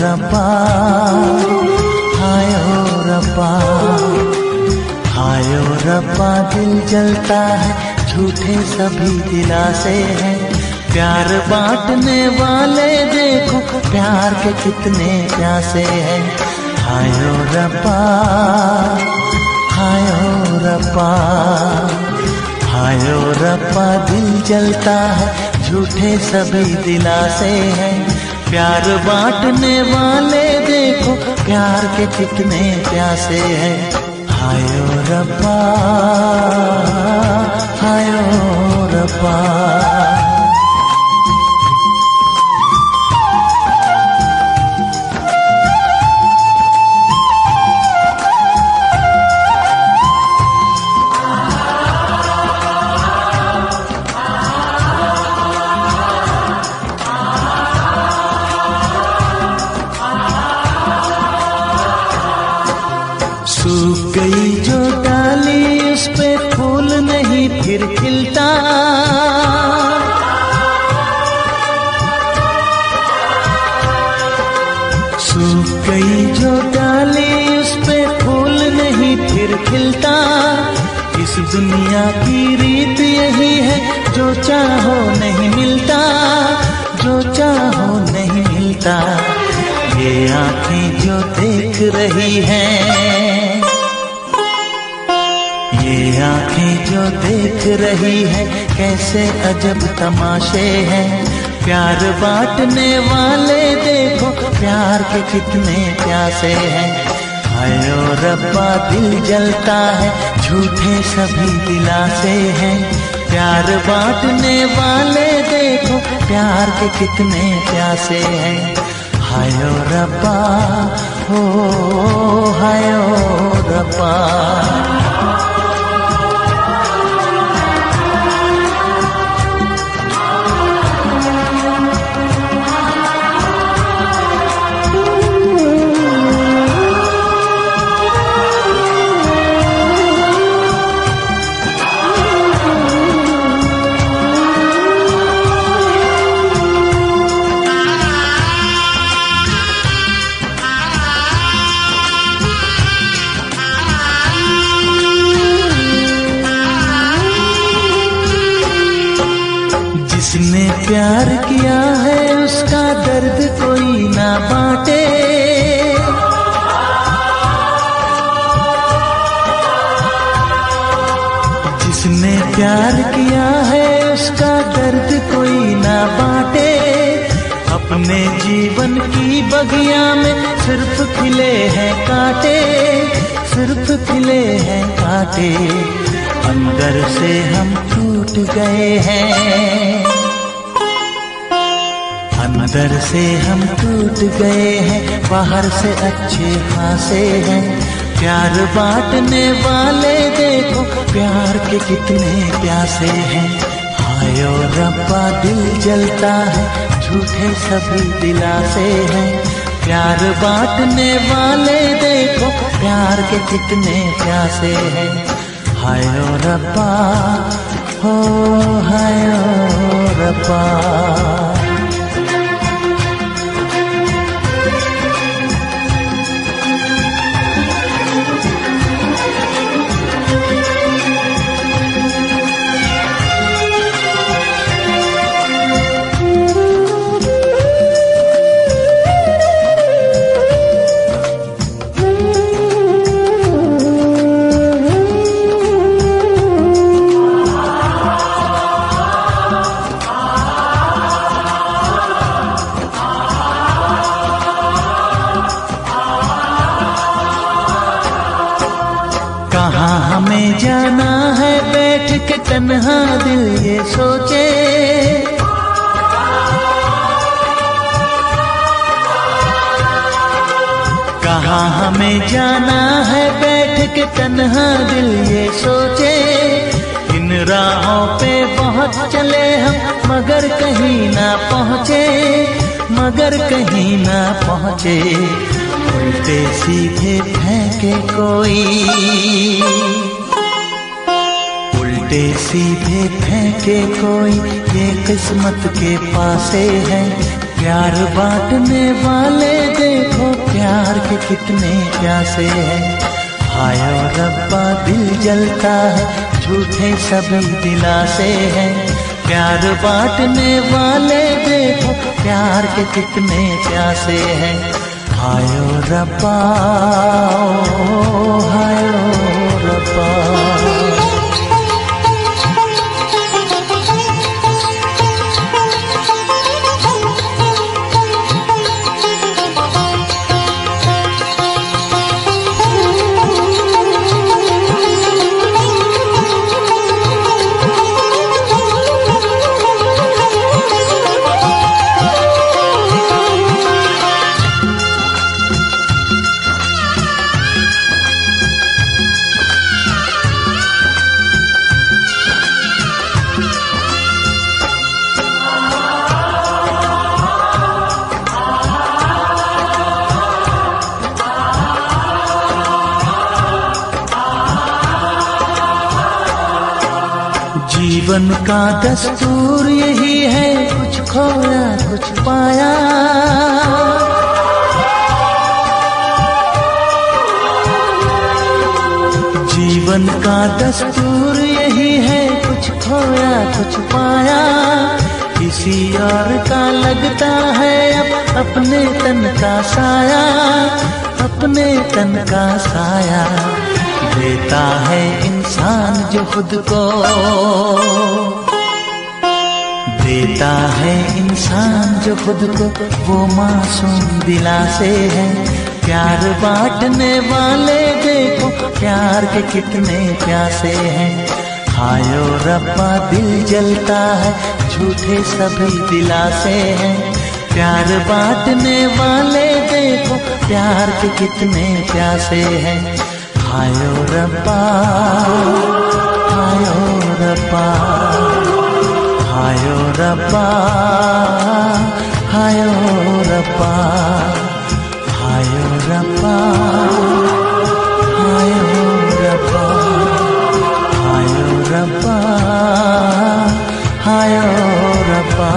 रब्बा, हायो रब्बा, हायो रब्बा। दिल जलता है, झूठे सभी दिलासे हैं। प्यार बांटने वाले देखो, प्यार के कितने प्यासे हैं। हायो रब्बा, हायो रब्बा, हायो रब्बा। दिल जलता है, झूठे सभी दिलासे हैं। प्यार बांटने वाले देखो, प्यार के कितने प्यासे हैं। हायो रब्बा, हायो रब्बा। सूख गई जो डाली, उस पे फूल नहीं फिर खिलता। सूख गई जो डाली, उस पे फूल नहीं फिर खिलता। इस दुनिया की रीत यही है, जो चाहो नहीं मिलता, जो चाहो नहीं मिलता। ये आँखें जो देख रही हैं, ये आँखें जो देख रही है, कैसे अजब तमाशे हैं। प्यार बांटने वाले देखो, प्यार के कितने प्यासे हैं। हायो रब्बा, दिल जलता है, झूठे सभी दिलासे हैं। प्यार बांटने वाले देखो, प्यार के कितने प्यासे हैं। हायो रब्बा, हो हायो रब्बा। जिसने प्यार किया है, उसका दर्द कोई ना बांटे। जिसने प्यार किया है, उसका दर्द कोई ना बांटे। अपने जीवन की बगिया में सिर्फ खिले हैं कांटे, सिर्फ खिले हैं कांटे। अंदर से हम टूट गए हैं, अंदर से हम टूट गए हैं। बाहर से अच्छे खासे हैं। प्यार बांटने वाले देखो, प्यार के कितने प्यासे हैं। हायो रब्बा, दिल जलता है, झूठे सभी दिलासे हैं। प्यार बांटने वाले देखो, प्यार के कितने प्यासे हैं। हायो रब्बा, हो हायो रब्बा। कहाँ हमें जाना है, बैठ के तन्हा दिल ये सोचे। कहाँ हमें जाना है, बैठ के तन्हा दिल ये सोचे। इन राहों पे बहुत चले हम, मगर कहीं ना पहुँचे, मगर कहीं ना पहुँचे। उल्टे सीधे फेंके कोई, उल्टे सीधे फेंके कोई, ये किस्मत के पासे है। प्यार बांटने वाले देखो प्यार के कितने प्यासे हैं। हाय ओ रब्बा दिल जलता है, झूठे सभी दिलासे हैं। प्यार बांटने वाले देखो प्यार के कितने प्यासे हैं। हाय ओ रब्बा, हाय ओ रब्बा। जीवन का दस्तूर यही है, कुछ खोया कुछ पाया। जीवन का दस्तूर यही है, कुछ खोया कुछ पाया। किसी और का लगता है अब अपने तन का साया, अपने तन का साया। देता है इंसान जो खुद को, देता है इंसान जो खुद को, वो मासूम दिलासे है। प्यार बांटने वाले देखो प्यार के कितने प्यासे हैं। हाय ओ रब्बा दिल जलता है, झूठे सभी दिलासे हैं। प्यार बांटने वाले देखो प्यार के कितने प्यासे हैं। हाय ओ रब्बा, हाय ओ रब्बा, हाय ओ रब्बा, हाय ओ रब्बा, हाय ओ रब्बा, हाय ओ रब्बा, हाय ओ रब्बा, हाय ओ रब्बा।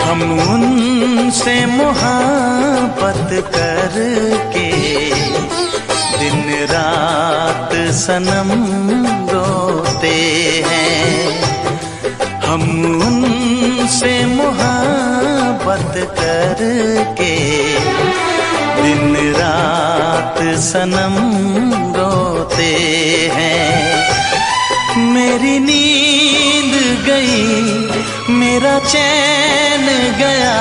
हम उनसे मोहब्बत करके दिन रात सनम रोते हैं। हम उनसे मोहब्बत करके दिन रात सनम रोते हैं। मेरी नींद गई, मेरा चैन गया,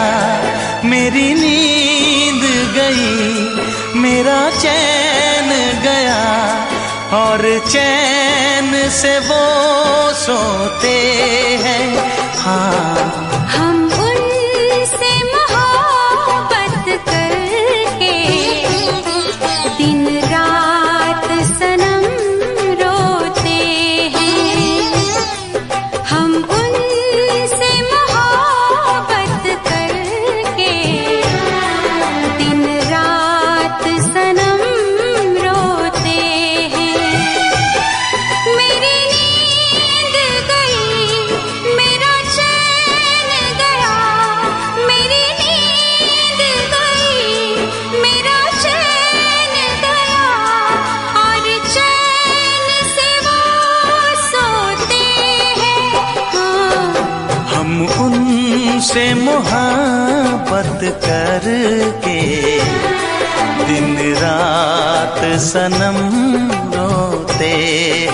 मेरी नींद गई, मेरा चैन गया, और चैन से वो सोते हैं। हाँ हम उनसे मोहब्बत करके दिन रात सनम रोते हैं। हम उनसे मोहब्बत तुमसे मोहब्बत करके दिन रात सनम रोते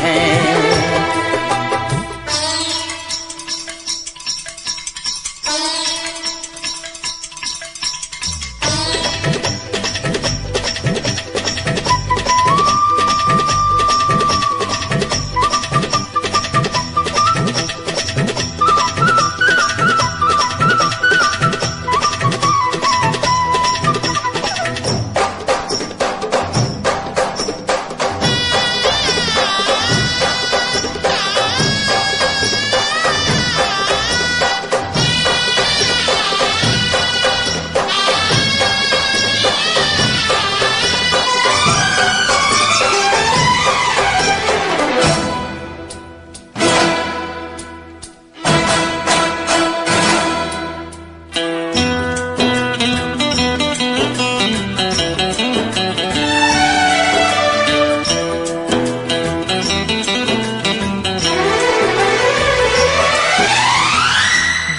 हैं।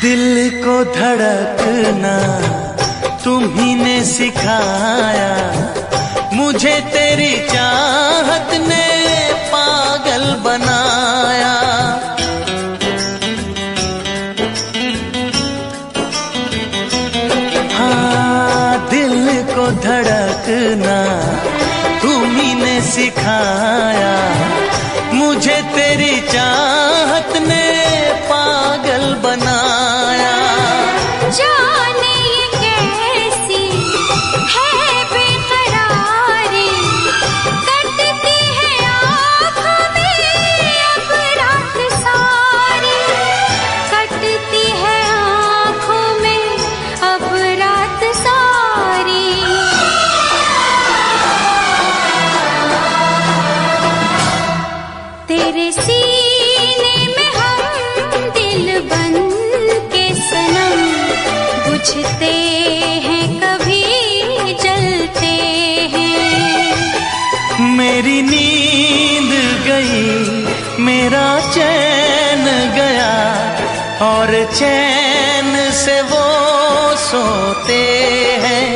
दिल को धड़कना तुम्ही ने सिखाया, मुझे तेरी चाहत ने पागल बनाया। हाँ, दिल को धड़कना तुम्ही ने सिखाया, मुझे तेरी चाहत ने पागल बनाया। जाने ये कैसी है बेकरारी, कटती है आँखों में अब रात सारी, कटती है आँखों में अब रात सारी। तेरे सीने में हम दिल बन के सनम, बुझते हैं कभी जलते हैं। मेरी नींद गई, मेरा चैन गया, और चैन से वो सोते हैं।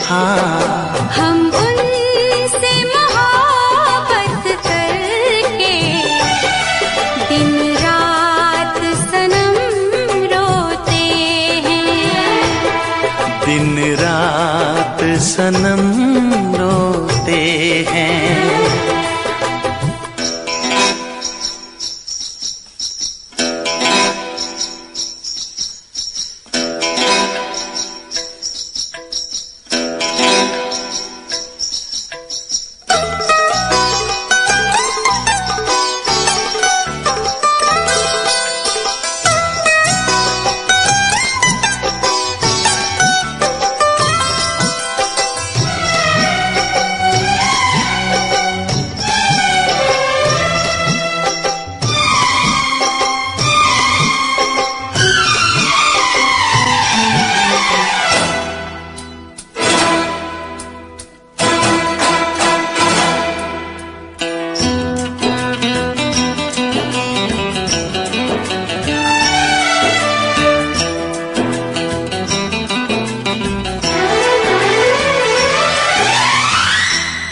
हाँ, हम उनसे मोहब्बत करके दिन रात सनम रोते हैं। दिन रात सनम रोते हैं।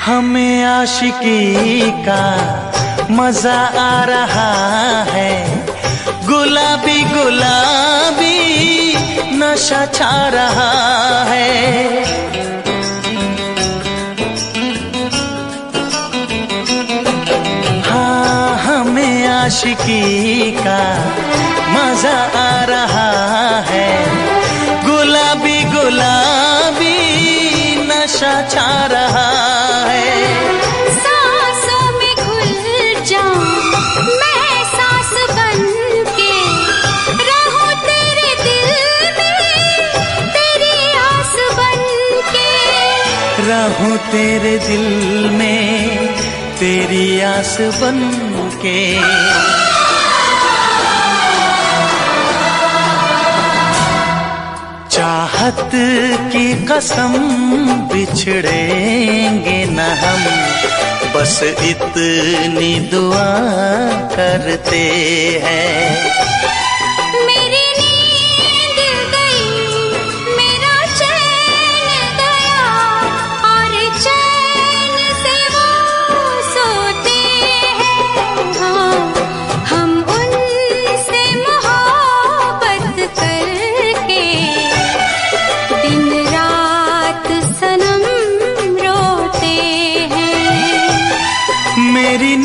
हमें आशिकी का मजा आ रहा है, गुलाबी गुलाबी नशा छा रहा है। हाँ, हमें आशिकी का मजा आ रहा है, गुलाबी गुलाबी नशा छा रहा है। सांसों में घुल जाऊं मैं सांस बन के, रहूं तेरे दिल में तेरी आस बन के, रहूं तेरे दिल में तेरी आस बन के। चाहत की कसम बिछड़ेंगे न हम, बस इतनी दुआ करते हैं। मेरी नींद गई,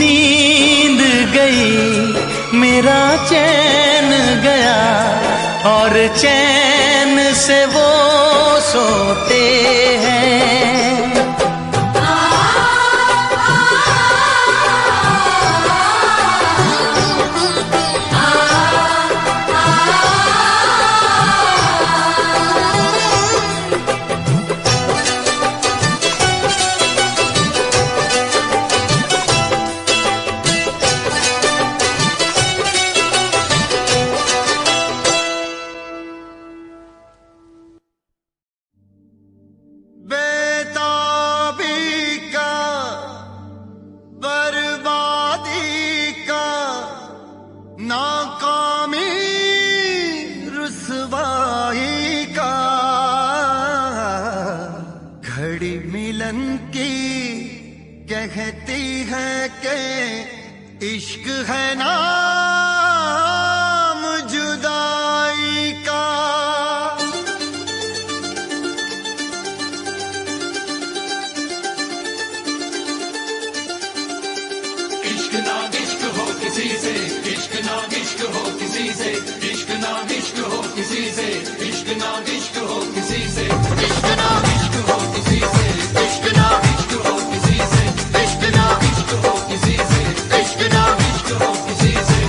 नींद गई मेरा चैन गया, और चैन से वो सोते हैं। कहती है कि इश्क है नाम जुदाई का। इश्क ना इश्क हो किसी से, इश्क ना इश्क हो किसी से, इश्क ना इश्क हो किसी से, इश्क ना इश्क हो किसी से, इश्क ना इश्क हो किसी से, इश्क ना इश्क हो किसी से, इश्क ना इश्क हो किसी से, इश्क ना इश्क हो किसी से।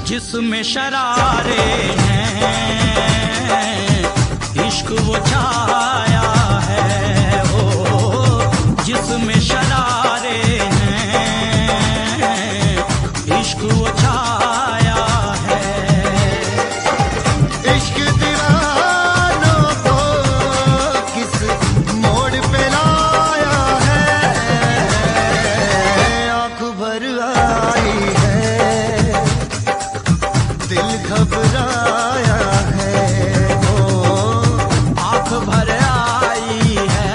जिसमें शरारे हैं इश्क वो छाया है, ओ जिसमें शरारे हैं इश्क वो छाया है। इश्क दीवानों को किस मोड़ पे लाया है, आँख भर आई है दिल घबराया है, ओ आँख भर आई है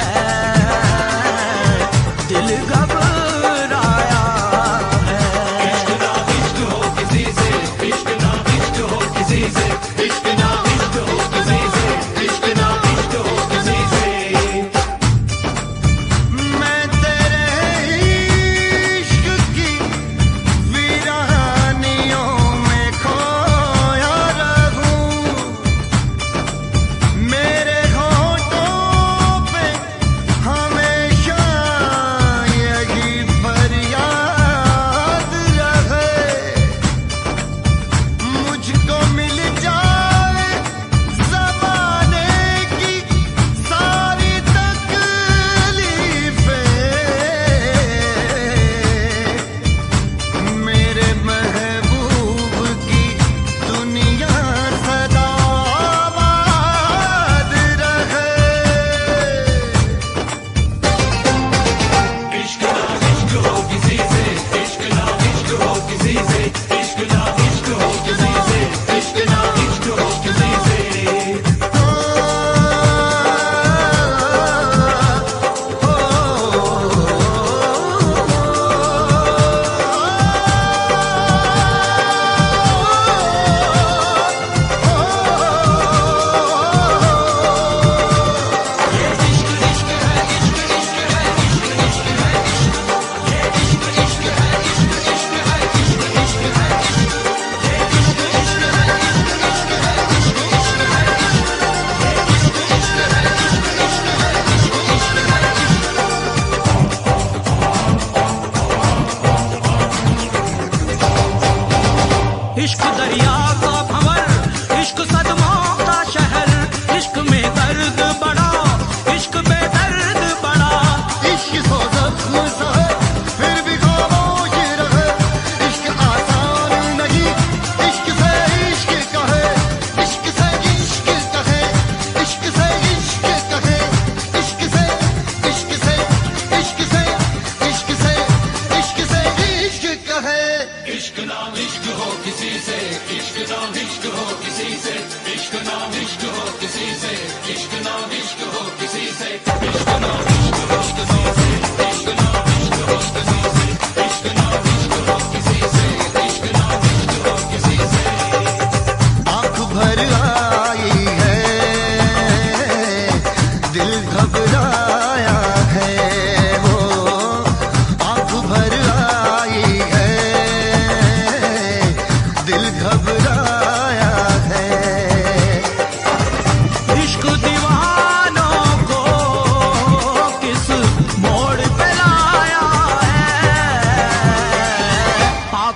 दिल घबराया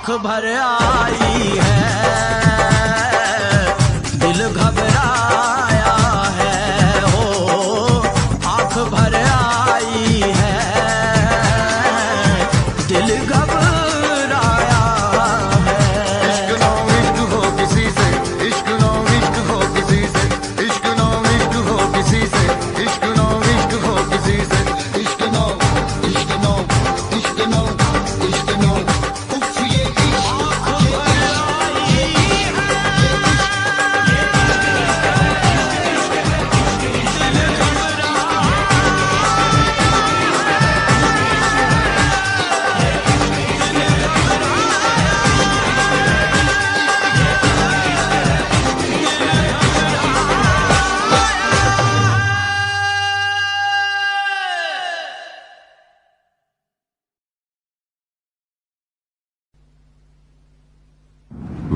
आंख भर आई है, दिल घबराया है, हो आंख भर आई है, दिल घबराया है। इश्क ना इश्क हो किसी से, इश्क ना इश्क हो किसी से, इश्क ना इश्क हो किसी से, इश्क ना इश्क हो किसी से, इश्क ना इश्क ना इश्क ना इश्क ना उफ ये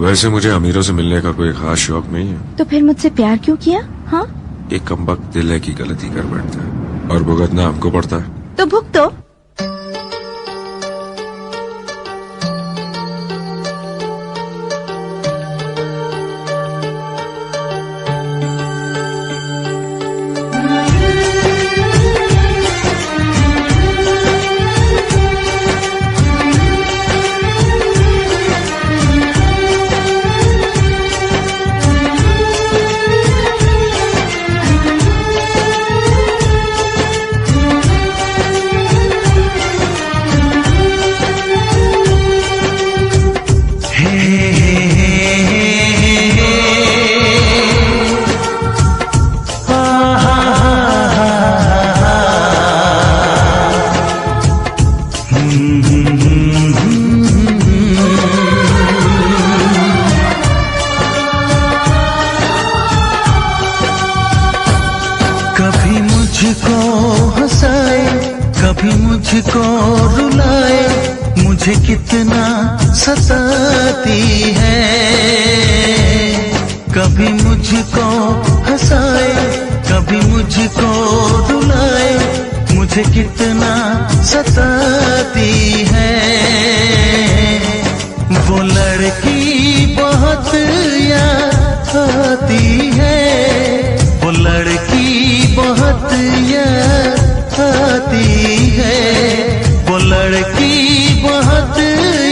वैसे मुझे अमीरों से मिलने का कोई खास शौक नहीं है। तो फिर मुझसे प्यार क्यों किया? हाँ, एक कमबख्त दिल है की गलती कर बैठता है और भुगतना हमको पड़ता है। तो भुगतो। कभी मुझको हंसाए, कभी मुझको रुलाए, मुझे कितना सताती है। कभी मुझको हंसाए, कभी मुझको रुलाए, मुझे कितना सताती है। वो लड़की बहुत याद आती है, वो लड़की बहुत याद आती है, वो लड़की बहुत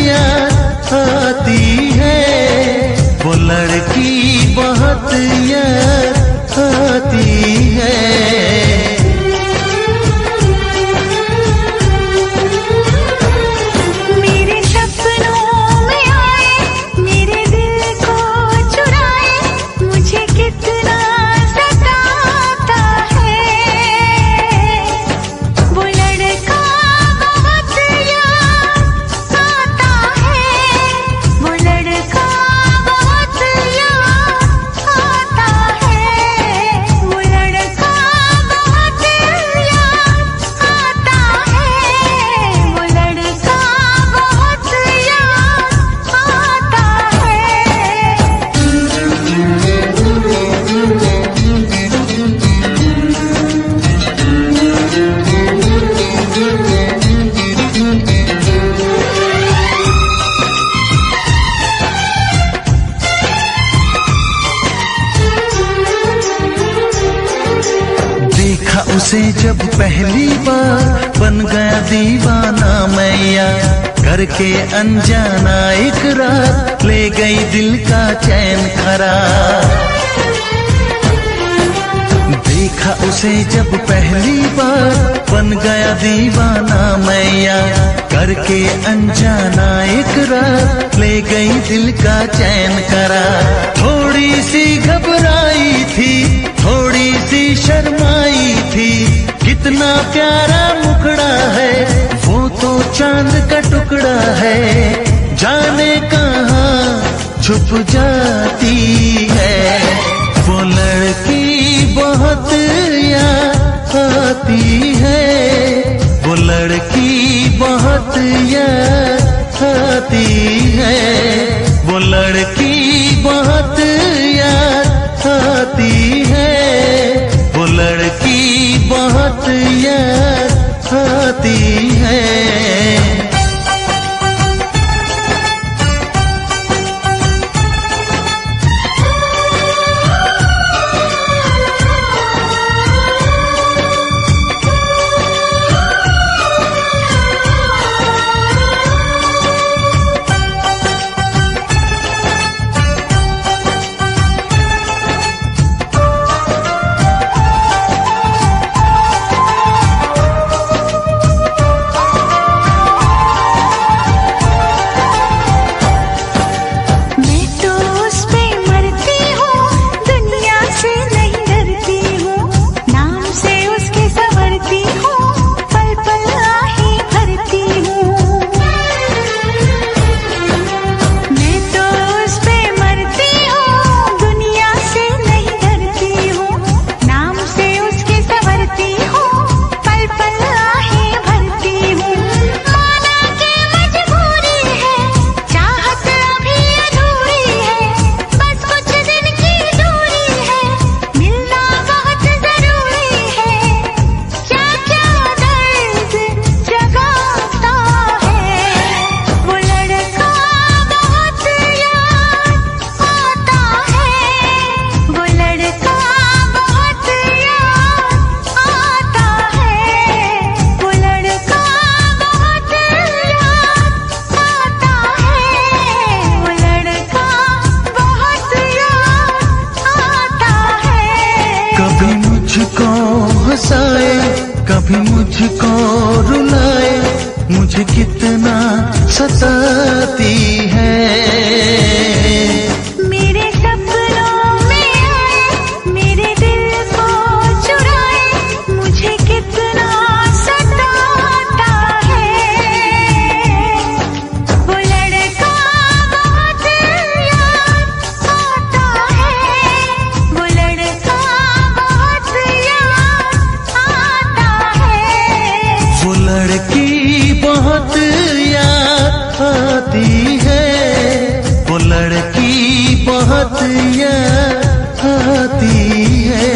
याद आती है, वो लड़की बहुत याद आती है। मेरे सपनों में आए, मेरे दिल को चुराए, मुझे कितना सताता है। वो लड़का बहुत याद आता है, वो लड़का बहुत याद आता है, वो लड़का बहुत याद आता है, वो लड़का बहुत याद आता देखा उसे जब पहली बार, बन गया दीवाना मैया, करके अनजाना इकरार, ले गई दिल का चैन करार। देखा उसे जब पहली बार, बन गया दीवाना मैया, करके अनजाना इकरार, ले गई दिल का चैन करार। थोड़ी सी घबराई थी, थोड़ी सी शर्माई थी, कितना प्यारा मुखड़ा है, वो तो चांद का टुकड़ा है, जाने कहाँ छुप जाती है। वो लड़की बहुत याद आती है, वो लड़की बहुत याद आती है, वो लड़की बहुत याद आती है, वो लड़की बहुत याद आती है। कितना सताती है। मेरे सपनों में आए, मेरे दिल को चुराए, मुझे कितना सताता है। वो लड़का बहुत याद आता है, वो लड़का बहुत याद आता है। वो लड़की बहुत याद आती है, वो लड़की बहुत याद आती है।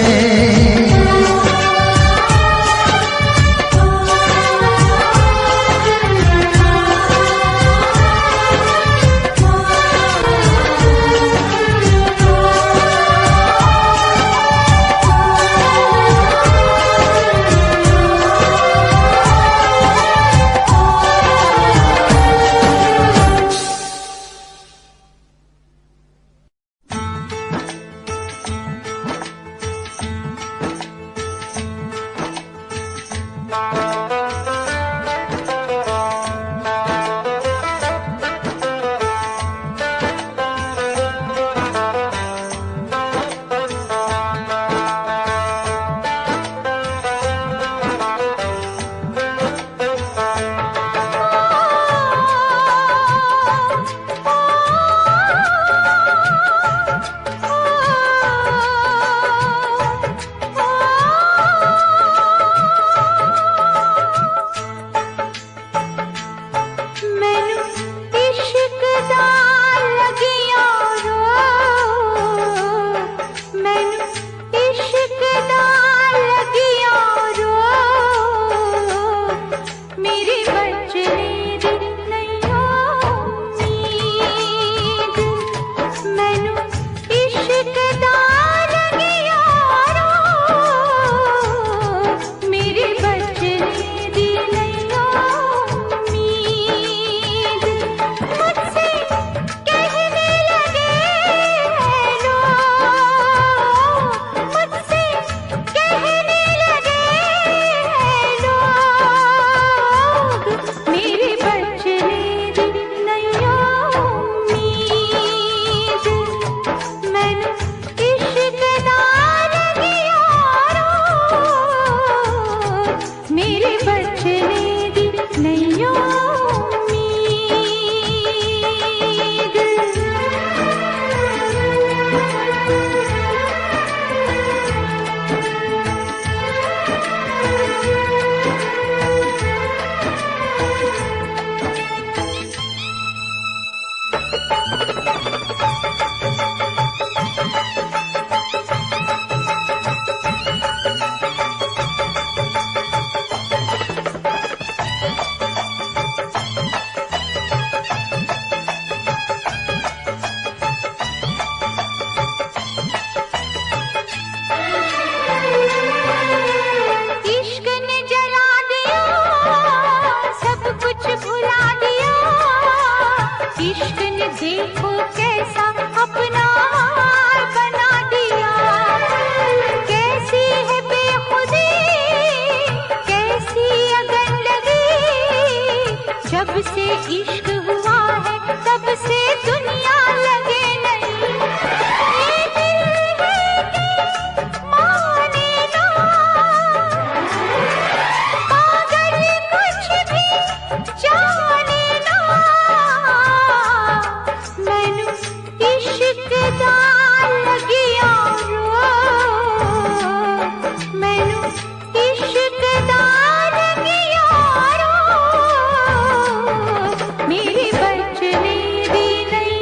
मेरी बचने दी नहीं।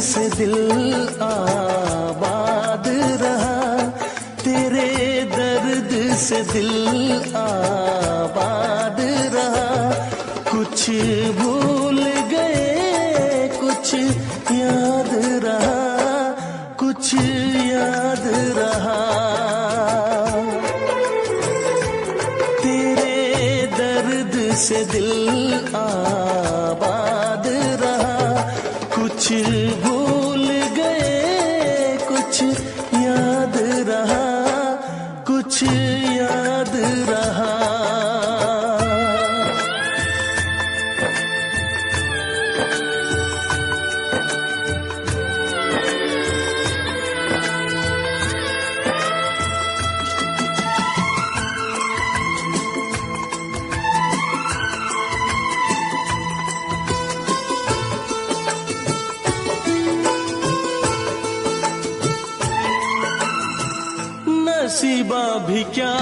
से दिल आबाद रहा, तेरे दर्द से दिल आबाद रहा। कुछ भूल गए कुछ याद रहा, कुछ याद रहा। तेरे दर्द से दिल आबाद रहा, कुछ भूल गए कुछ याद रहा, कुछ याद रहा। नसीबा भी क्या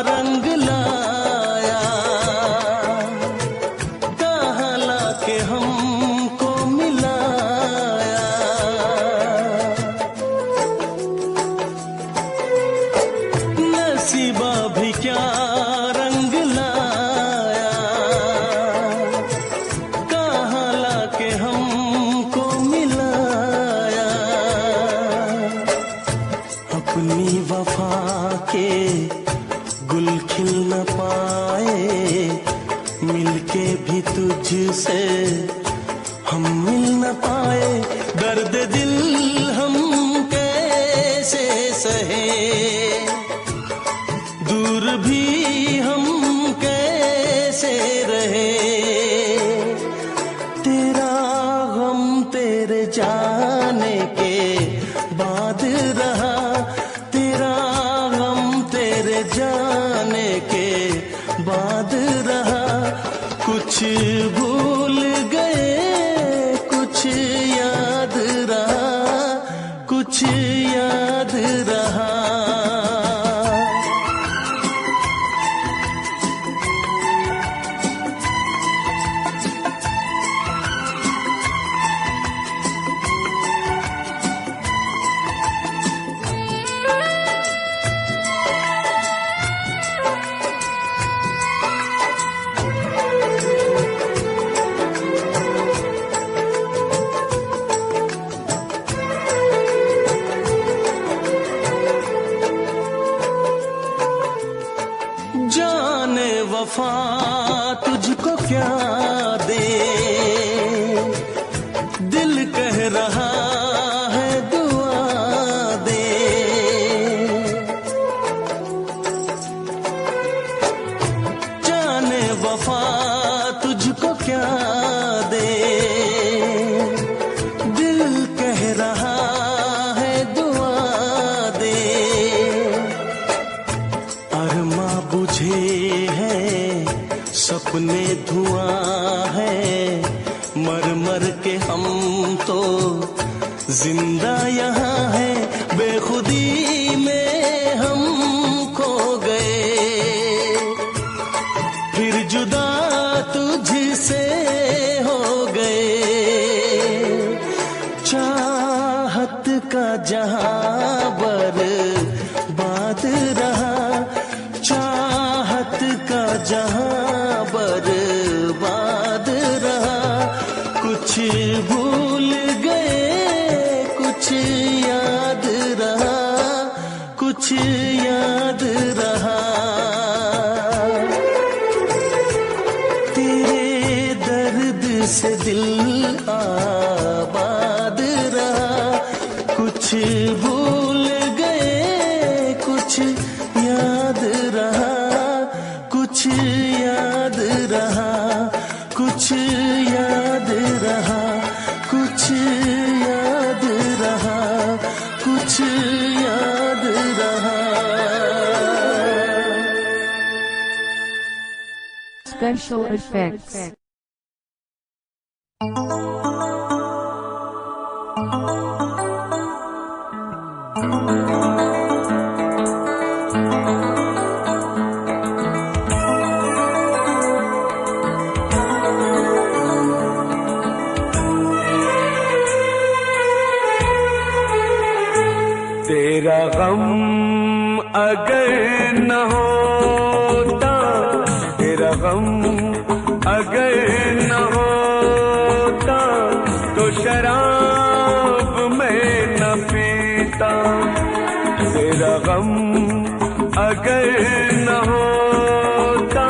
रंग लाया, कहाँ लाके हमको मिलाया। नसीबा भी क्या रंग लाया, कहाँ लाके हमको मिलाया। अपनी वफा के गुल खिल न पाए, मिलके भी तुझसे हम मिल न पाए। दर्द दिल हम कैसे सहे, दूर भी हम कैसे रहे। तेरा गम तेरे जाने के बाद रहा, तेरा गम तेरे जाने के बाद रहा। कुछ भूल गए कुछ याद रहा, कुछ याद रहा। जाने वफा तुझको क्या दे, दिल कह रहा है दुआ दे। जाने वफा तुझको क्या दे, दिल कह रहा है दुआ दे। अरमा बुझे हैं सपने धुआं है, मर मर के हम तो जिंदा यहाँ है। बेखुदी में हम खो गए, फिर जुदा तुझसे हो गए। चाहत का जहां बर्बाद रहा, चाहत का जहां बर्बाद रहा। कुछ भूल गए कुछ याद रहा, कुछ याद रहा। तेरे दर्द से दिल आबाद रहा। कुछ भूल गए कुछ याद रहा, कुछ याद रहा, कुछ याद रहा, कुछ याद रहा, कुछ याद रहा। Special effects. तेरा गम अगर न होता, तेरा गम अगर न होता, तो शराब मैं न पीता। तेरा गम अगर न होता,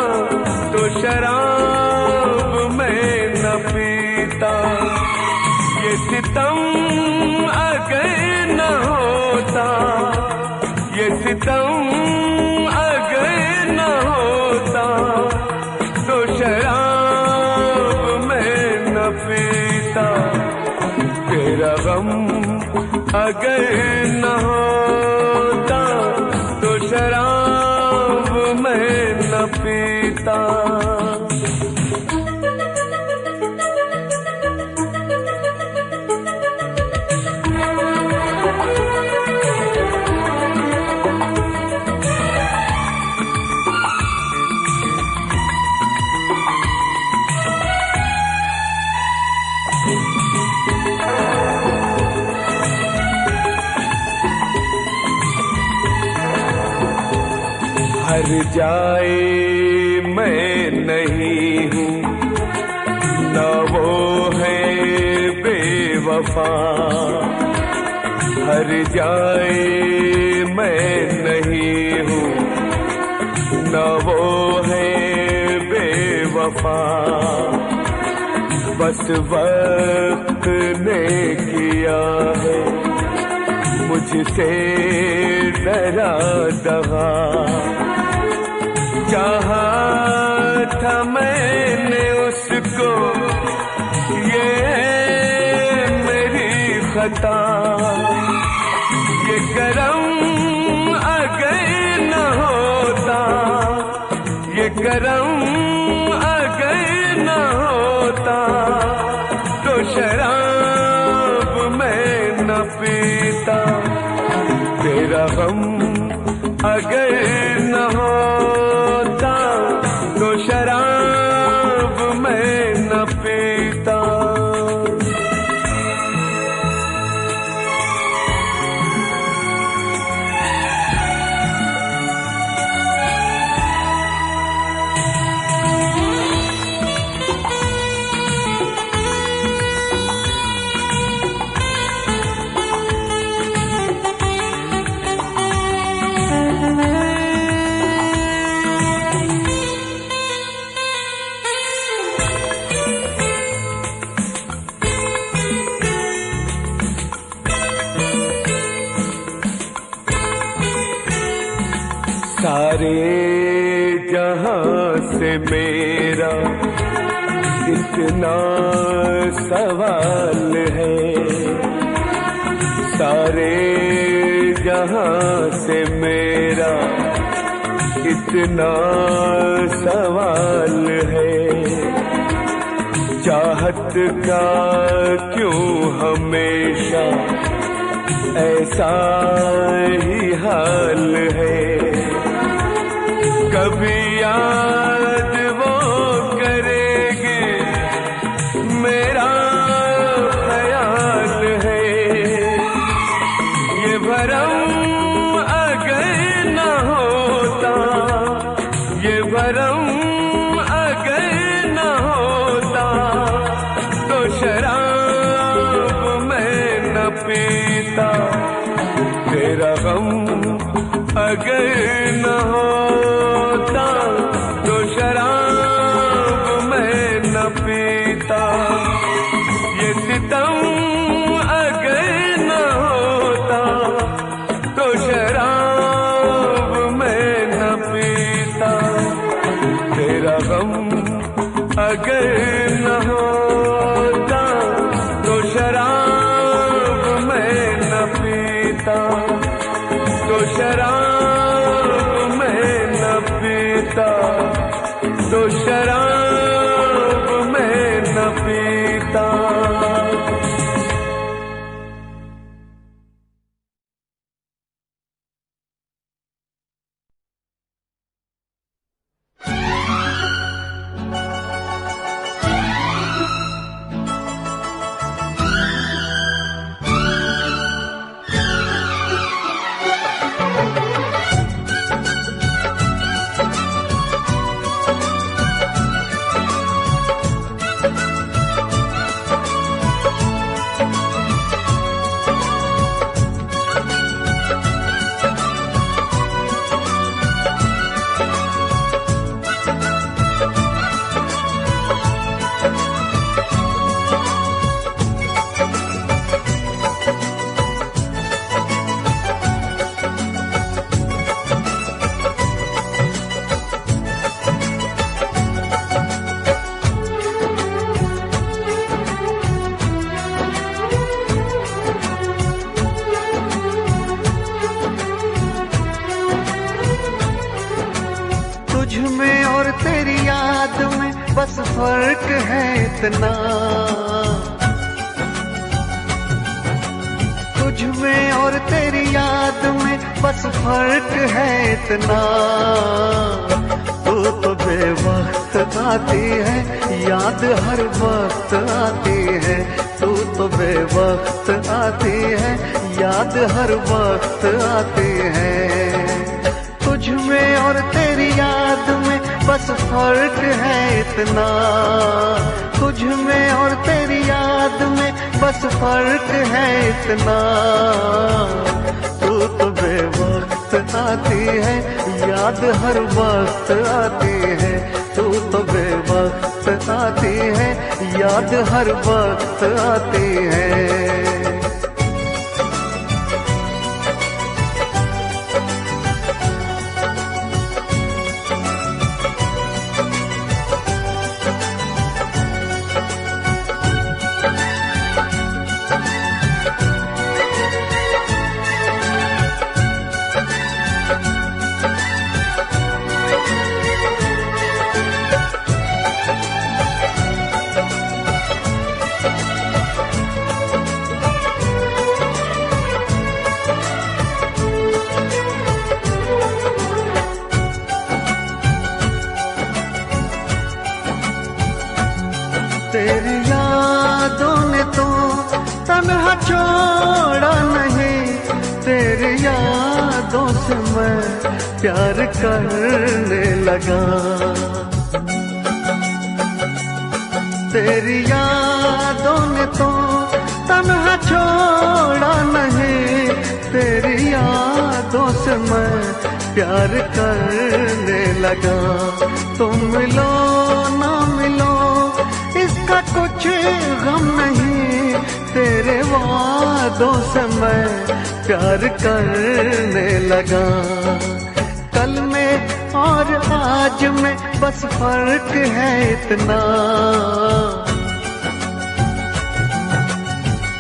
तो शराब मैं न पीता। ये सितम अगर न होता, ये सितम अगर न होता, तो शराब मैं न पीता। तेरा गम अगर न होता, तो शराब मैं न पीता। हर जाए मैं नहीं हूँ, न वो है बेवफा। हर जाए मैं नहीं हूँ, न वो है बेवफा। बस वक्त ने किया है मुझसे डरा दगा। चाहा था मैंने उसको, ये मेरी खता। ये करम अगर न होता, ये करम अगर न होता, तो शराब मैं न पीता। तेरा गम अगर न होता, तो शराब मैं न पीता। सारे जहां से मेरा इतना सवाल है। सारे जहां से मेरा इतना सवाल है। चाहत का क्यों हमेशा ऐसा ही हाल है। कभी याद वो करेगी मेरा ख्याल है। ये भरम अगर न होता, ये भरम अगर न होता, तो शराब मैं न पीता। तेरा गम अगर न होता, तो शराब मैं न पीता। ये सितम अगर न होता, तो शराब मैं न पीता। तेरा गम अगर न होता, तो शराब मैं न पीता। तो शराब मैं न पीता, तो शराब मैं न पीता। बस फर्क है इतना, तुझ में और तेरी याद में बस फर्क है इतना। तू तो बेवक्त आती है, याद हर वक्त आती है। तू तो बेवक्त आती है, याद हर वक्त आती है। तुझ में और तेरी याद में बस फर्क है इतना, तुझ में और तेरी याद में बस फर्क है इतना। तू तो बेवक्त आती है, याद हर वक्त आती है। तू तो बेवक्त आती है, याद हर वक्त आती है। तेरी यादों ने तो तन्हा छोड़ा नहीं, तेरी यादों से मैं प्यार करने लगा। तेरी यादों ने तो तन्हा छोड़ा नहीं, तेरी यादों से मैं प्यार करने लगा। तुम मिलो ना मिलो इसका कुछ गम नहीं, तेरे वादों से मैं प्यार करने लगा। कल में और आज में बस फर्क है इतना,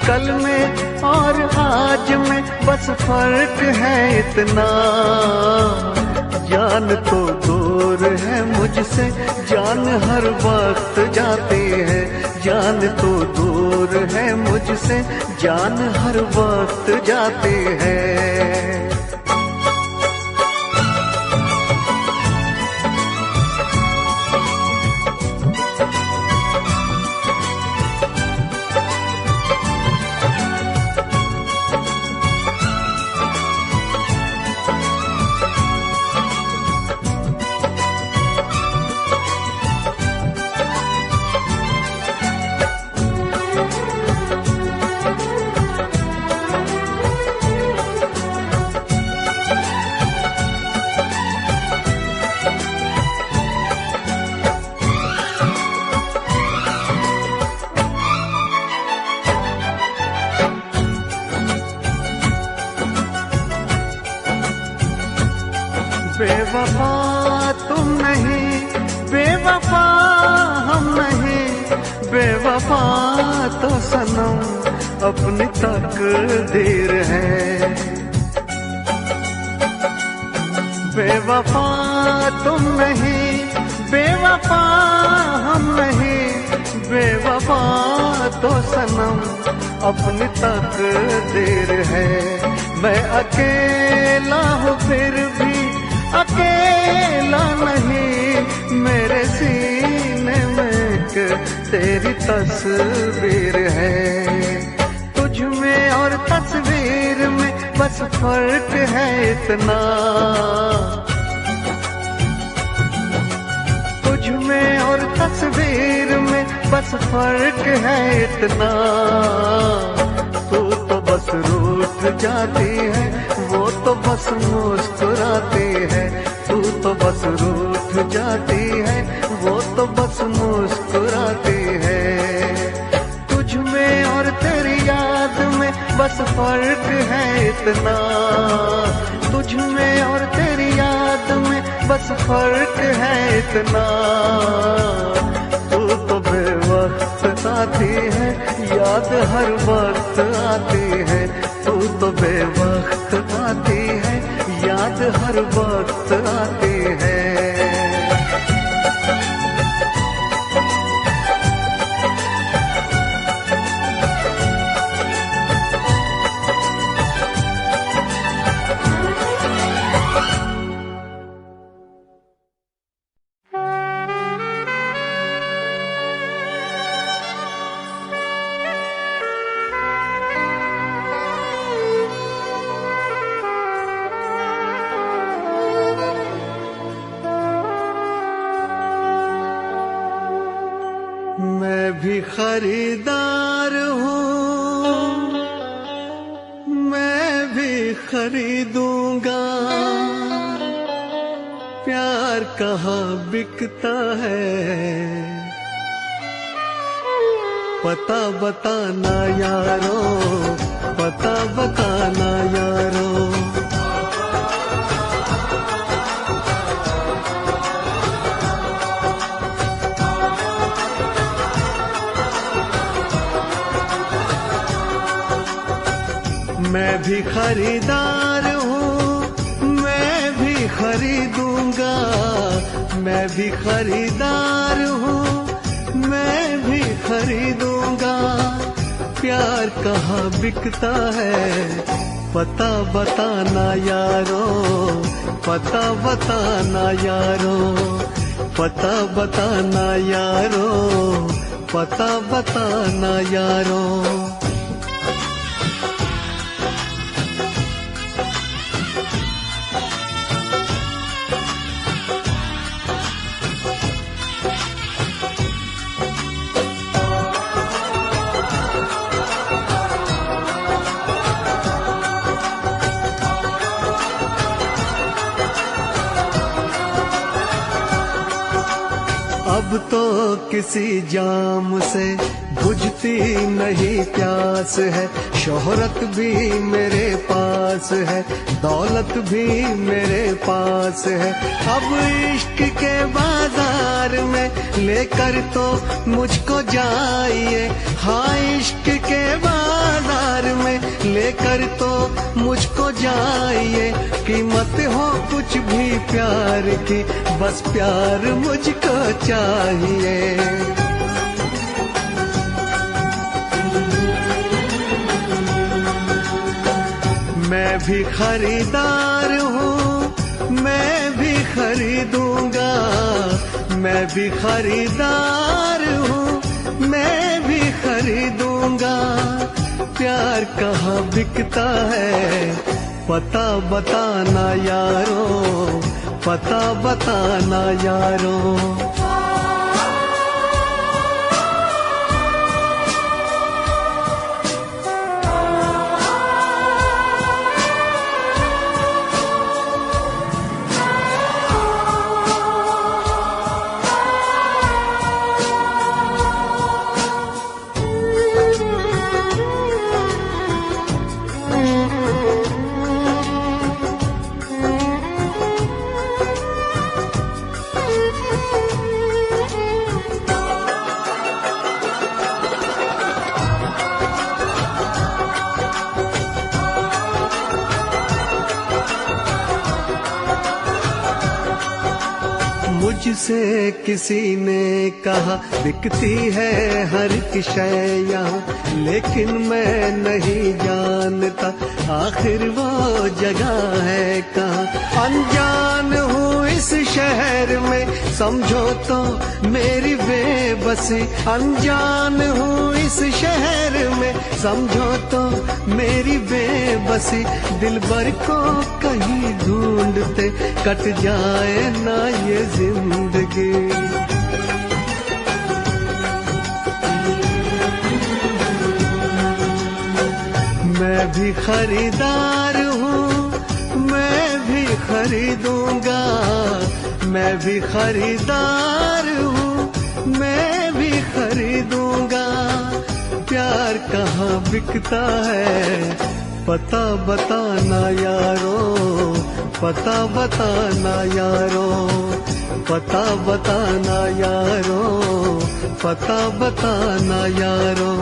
कल में और आज में बस फर्क है इतना। जान तो दूर है मुझसे, जान हर वक्त जाती है। जान तो दूर है मुझसे, जान हर वक्त जाती है। बेवफा तुम नहीं, बेवफा हम नहीं, बेवफा तो सनम अपनी तकदीर है। बेवफा तुम नहीं, बेवफा हम नहीं, बेवफा तो सनम अपनी तकदीर है। मैं अकेला हूँ फिर भी अकेला नहीं, मेरे सीने में एक तेरी तस्वीर है। तुझ में और तस्वीर में बस फर्क है इतना, तुझ में और तस्वीर में बस फर्क है इतना। तू तो बस रूठ जाती है, वो तो बस मुस्कुराती है। तू तो बस रूठ जाती है, वो तो बस मुस्कुराती है। तुझ में और तेरी याद में बस फर्क है इतना, तुझ में और तेरी याद में बस फर्क है इतना। तू तो बेवक्त आती है, याद हर वक्त आती है। तू तो बेवक्त आती है, याद हर वक्त आती है। भी खरीदार हूँ, मैं भी खरीदूंगा। प्यार कहाँ बिकता है, पता बताना यारो, पता बताना यारो। मैं भी खरीदार हूँ, मैं भी खरीदूंगा। मैं भी खरीदार हूँ, मैं भी खरीदूंगा। प्यार कहाँ बिकता है, पता बताना यारो, पता बताना यारो, पता बताना यारो, पता बताना यारो। अब तो किसी जाम से बुझती नहीं प्यास है। शोहरत भी मेरे पास है, दौलत भी मेरे पास है। अब इश्क के बाजार में लेकर तो मुझको जाइए। हाँ, इश्क के बाजार में लेकर तो मुझको जाइए। कीमत हो कुछ भी प्यार की, बस प्यार मुझको चाहिए। मैं भी खरीदार हूँ, मैं भी खरीदूंगा। मैं भी खरीदार हूँ, मैं भी खरीदूंगा। प्यार कहाँ बिकता है, पता बताना यारो, पता बताना यारो। मुझसे किसी ने कहा बिकती है हर एक शय यहाँ, लेकिन मैं नहीं जानता आखिर वो जगह है कहाँ। अनजान हूँ इस शहर में, समझो तो मेरी बेबसी। अनजान हूँ इस शहर में, समझो तो मेरी बेबसी। दिलबर को कहीं ढूंढते कट जाए ना ये जिंदगी। मैं भी खरीदार हूँ, मैं भी खरीदूंगा। मैं भी खरीदार हूँ, मैं भी खरीदूंगा। प्यार कहाँ बिकता है, पता बताना यारो, पता बताना यारो, पता बताना यारो, पता बताना यारो।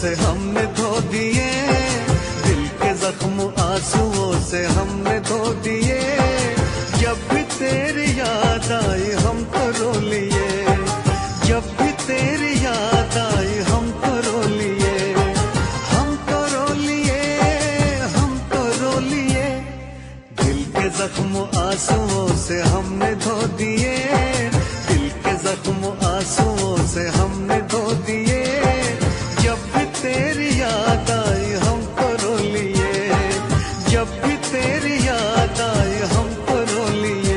से हमने धो दिए, दिल के जख्म आंसुओं से हमने धो दिए। जब भी तेरी याद आई हम तो रो लिए, जब भी तेरी याद आई हम तो रो लिए, हम तो रो लिए, हम तो रो लिए। दिल के जख्म आंसुओं से हमने धो दिए, दिल के जख्म आंसुओं से हमने धो दिए। जब भी तेरी याद आई हम तो रो लिए, जब भी तेरी याद आई हम तो रो लिए।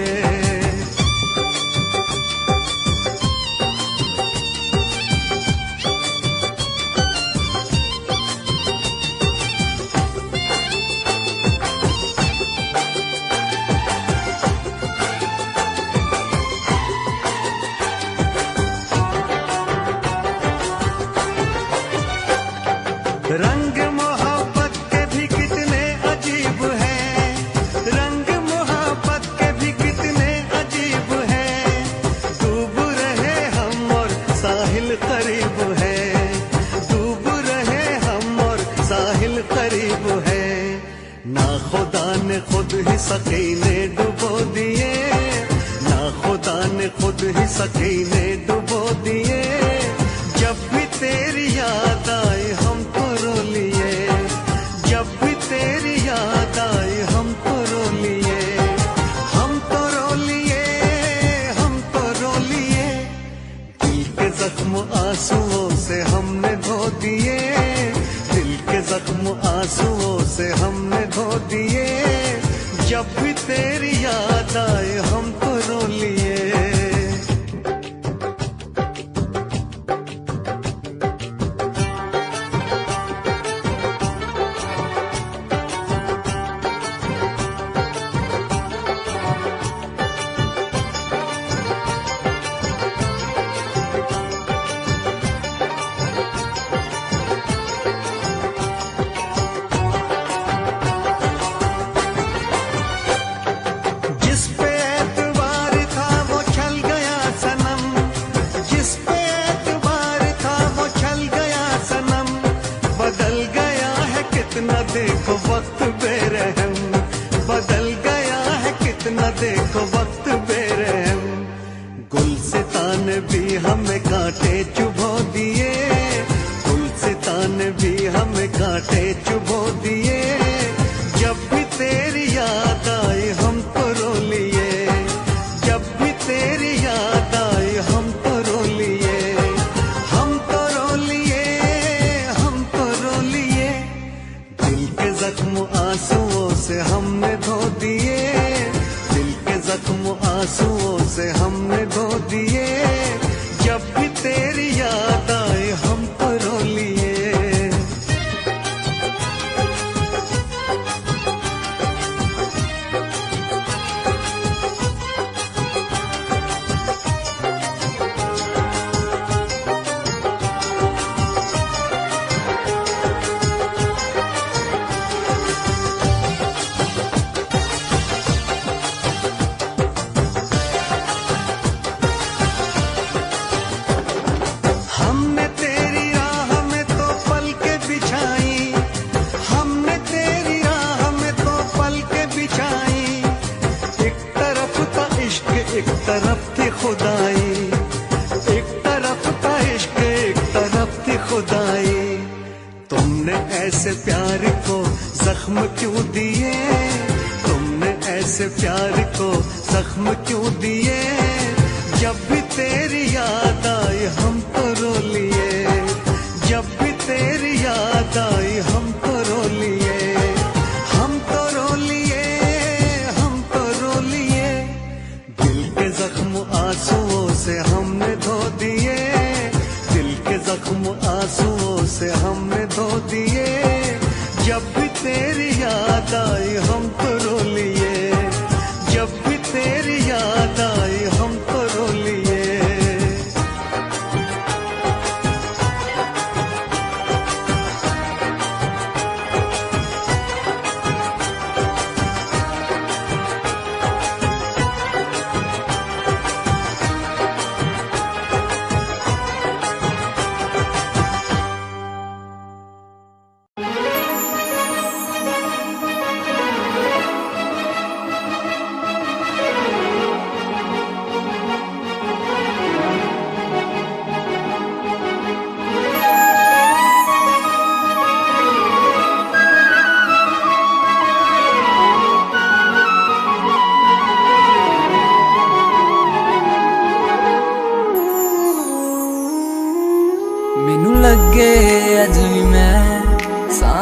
रंग मोहब्बत के भी कितने अजीब हैं, रंग मोहब्बत के भी कितने अजीब हैं। डूब रहे हम और साहिल करीब है, डूब रहे हम और साहिल करीब है। ना खुदा ने खुद ही सकीने डुबो दिए, ना खुदा ने खुद ही सकीने डुबो दिए। जब भी तेरी याद आई हम तो रो लिए, जब भी तेरी याद आई हम तो रो लिए, हम तो रो लिए, हम तो रो लिए। दिल के जख्म आंसुओं से हमने धो दिए, दिल के जख्म आंसुओं से हमने धो दिए। जब भी तेरी याद आई हम तो रो लिए। जिस पे एतबार था वो छल गया सनम, जिस पे एतबार था वो छल गया सनम। बदल गया है कितना देखो वक्त बेरहम, बदल गया है कितना देखो वक्त बेरहम। गुलसितान भी हमें कांटे चुभो दिए, गुलसितान भी हमें कांटे चुभो दिए। जब भी तेरी याद आई हम तो रो लिए, जब भी तेरी याद आई हम तो रो लिए, हम तो रो लिए, हम तो रो लिए। दिल के जख्म आंसुओं से हमने धो दिए, दिल के जख्म आंसुओं से हमने धो दिए। जब भी तेरी याद आई हम तो रो लिए। हमने तेरी राह में तो पलकें बिछाई, हमने तेरी राह में तो पलकें बिछाई। एक तरफ था इश्क एक तरफ थी खुदाई, एक तरफ था इश्क एक तरफ थी खुदाई। तुमने ऐसे प्यार को जख्म क्यों दिए, तुमने ऐसे प्यार को जख्म क्यों दिए। जब भी तेरी याद आई हम तो रो लिए, जब भी तेरी याद आई हम तो रो लिए, हम तो रो लिए, हम तो रो लिए। दिल के जख्म आंसुओं से हमने धो दिए, दिल के जख्म आंसुओं से हमने धो दिए। जब भी तेरी याद आई हम तो रो लिए, जब भी तेरी याद आई हम तो रो लिए।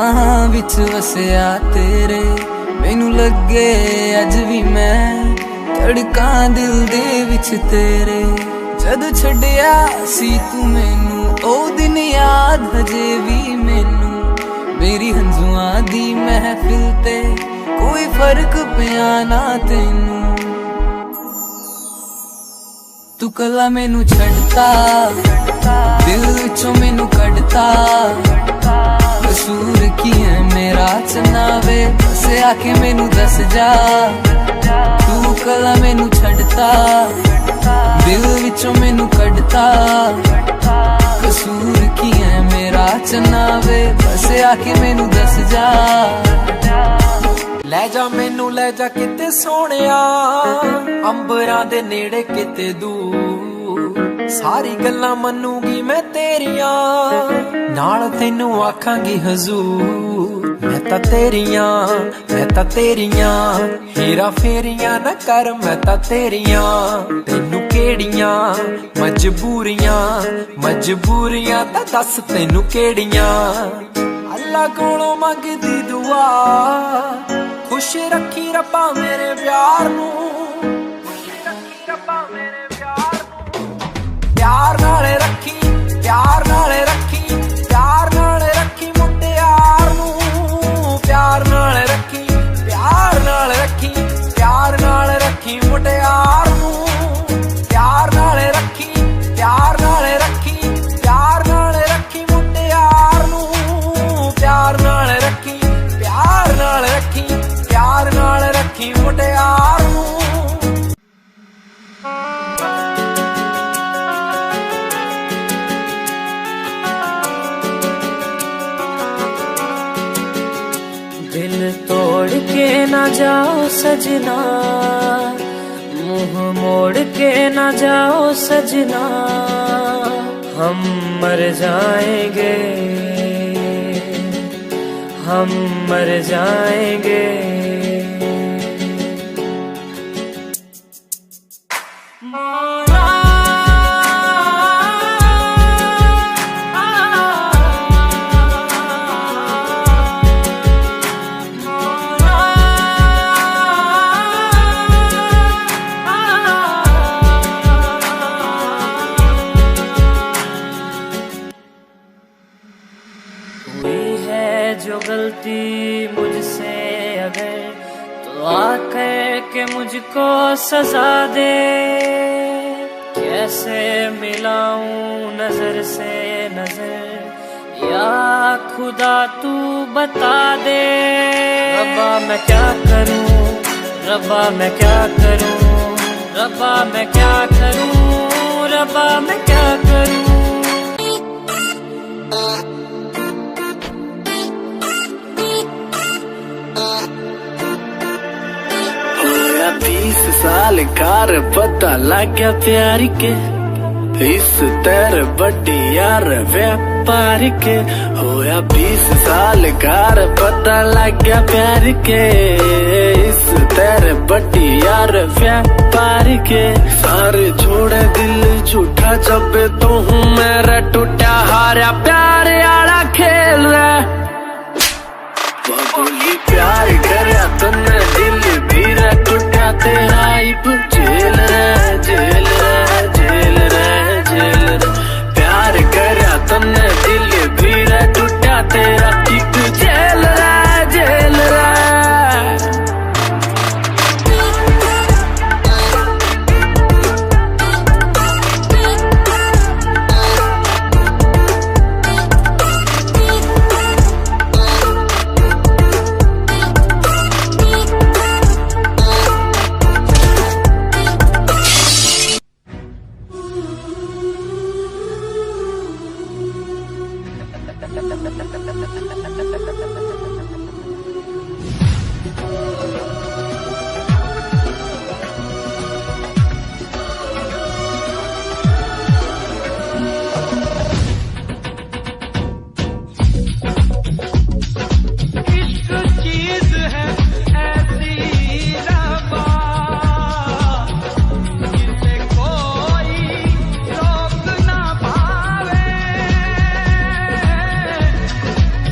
ਬਾਹਾਂ ਵਿੱਚ ਵਸਿਆ ਤੇਰੇ ਮੈਨੂੰ ਲੱਗੇ ਅੱਜ ਵੀ ਮੈਂ ਧੜਕਾਂ ਦਿਲ ਦੇ ਵਿੱਚ ਤੇਰੇ ਜਦ ਛੱਡਿਆ ਸੀ ਤੂੰ ਮੈਨੂੰ ਉਹ ਦਿਨ ਯਾਦ ਹਜੇ ਵੀ ਮੈਨੂੰ ਮੇਰੀ ਹੰਝੂਆਂ ਦੀ ਮਹਿਫਿਲ ਤੇ ਕੋਈ ਫਰਕ ਪਿਆ ਨਾ ਤੈਨੂੰ ਤੂੰ ਕੱਲਾ ਮੈਨੂੰ ਛੱਡਤਾ ਦਿਲ ਵਿੱਚੋਂ ਮੈਨੂੰ ਕੱਢਤਾ ਕਸੂਰ ਕੀ ਹੈ ਮੇਰਾ ਚਨਾਵੇ ਬਸ ਆ ਕੇ ਮੈਨੂੰ ਦੱਸ ਜਾ ਤੂੰ ਕੱਲਾ ਮੈਨੂੰ ਛੱਡਤਾ ਦਿਲ ਵਿੱਚੋਂ ਮੈਨੂੰ ਕੱਢਤਾ ਕਸੂਰ ਕੀ ਹੈ ਮੇਰਾ ਚਨਾਵੇ ਬਸ ਆ ਕੇ ਮੈਨੂੰ ਦੱਸ ਜਾ ਲੈ ਜਾ ਮੈਨੂੰ ਲੈ ਜਾ ਕਿਤੇ ਸੋਹਣਿਆ ਅੰਬਰਾਂ ਦੇ ਨੇੜੇ ਕਿਤੇ ਦੂਰ ਸਾਰੀ ਗੱਲਾਂ ਮੰਨੂਗੀ ਮੈਂ ਤੇਰੀਆਂ ਨਾਲ ਤੈਨੂੰ ਆਖਾਂਗੀ ਹਜ਼ੂਰ ਮੈਂ ਤਾਂ ਤੇਰੀਆਂ ਹੀਰਾ ਫੇਰੀਆਂ ਨਾ ਕਰ ਮੈਂ ਤਾਂ ਤੇਰੀਆਂ ਤੈਨੂੰ ਕਿਹੜੀਆਂ ਮਜਬੂਰੀਆਂ ਤਾਂ ਦੱਸ ਤੈਨੂੰ ਕਿਹੜੀਆਂ ਅੱਲਾ ਕੋਲੋਂ ਮੰਗਦੀ ਦੁਆ खुश रखी रब्बा मेरे प्यार नू प्यार नाले रखी प्यार नाले रखी मुटियार नू प्यार नाले रखी मुटियार नू प्यार नाले रखी मुटियार नू प्यार नाले रखी प्यार नाले रखी मुटियार नू दिल तोड़ के ना जाओ सजना मुंह मोड़ के ना जाओ सजना हम मर जाएंगे जो गलती मुझसे अगर तो आकर के मुझको सजा दे कैसे मिलाऊं नजर से नजर या खुदा तू बता दे रब्बा मैं क्या करूं रब्बा मैं क्या करूं रब्बा मैं क्या करूं रब्बा मैं क्या करूं होया 20 साल कार पता लग गया प्यार के इस तेरे बड़ी यार व्यापार के होया 20 साल कार पता लग गया प्यार के इस तेरे बड़ी यार व्यापार के सारे छोड़े दिल झूठा जब तो हूँ मेरा टूटा हारा प्यार आला खेल रहा बोली प्यार करया तन्ने दिल भी रे टूटा तेरा इब जेल रे जेल रे जेल रे जेल रे प्यार करया तन्ने दिल भी रे टूटा तेरा इब जेल रे जेल रे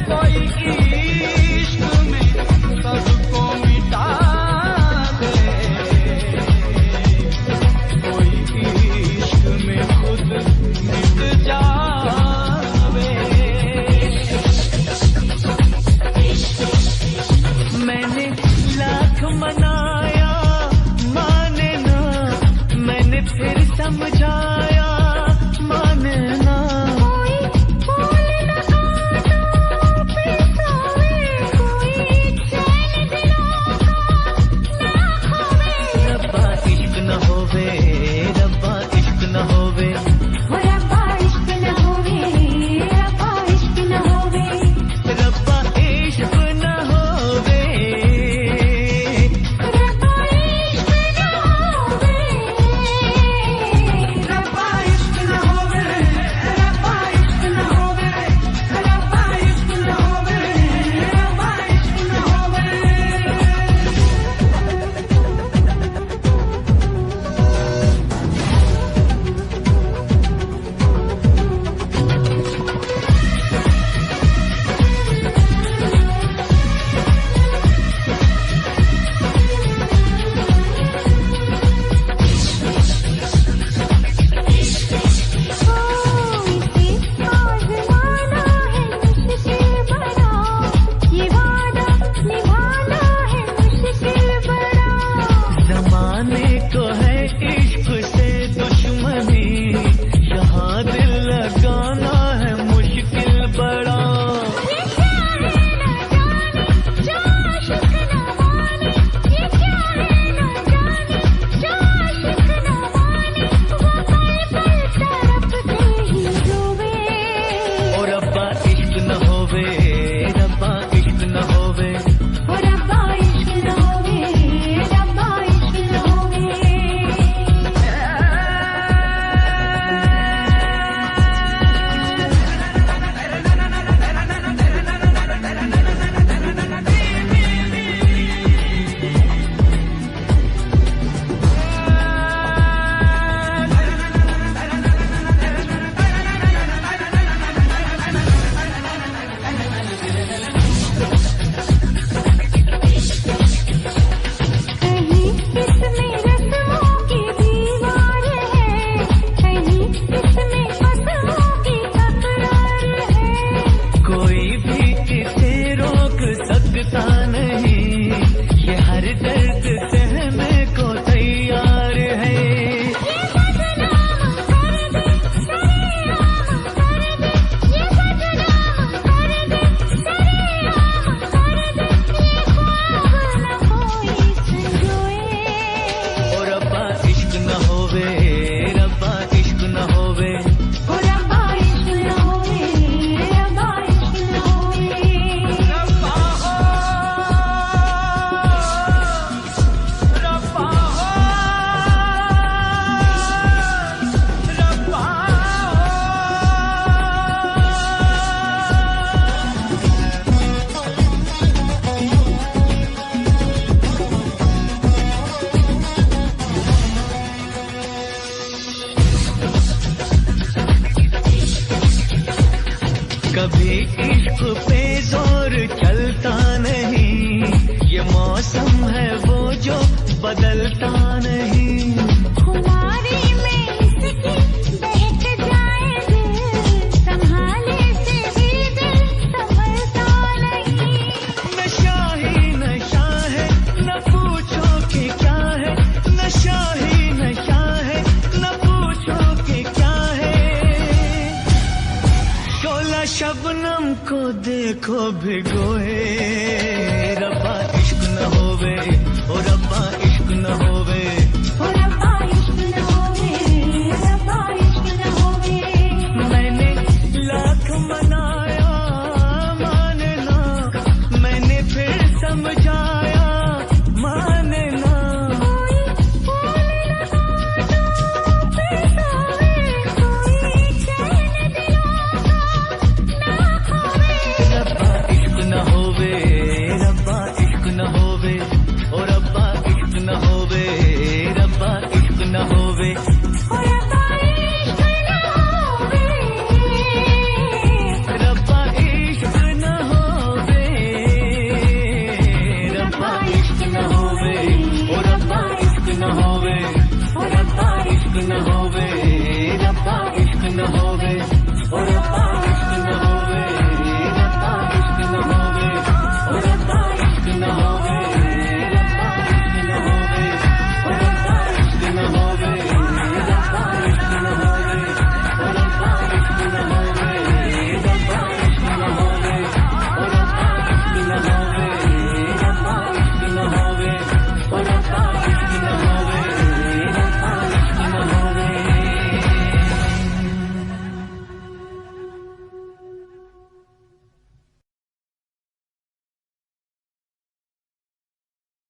कोई बेजोर चलता नहीं, ये मौसम है वो जो बदलता नहीं। खुमारी में इसकी बहक जाए दिल, संभाले से भी दिल संभलता नहीं। नशा ही नशा है, न पूछो कि क्या है, नशा ही नशा है, न पूछो कि क्या है। शोला शबनम को देखो भिगोए, रब्बा इश्क न होवे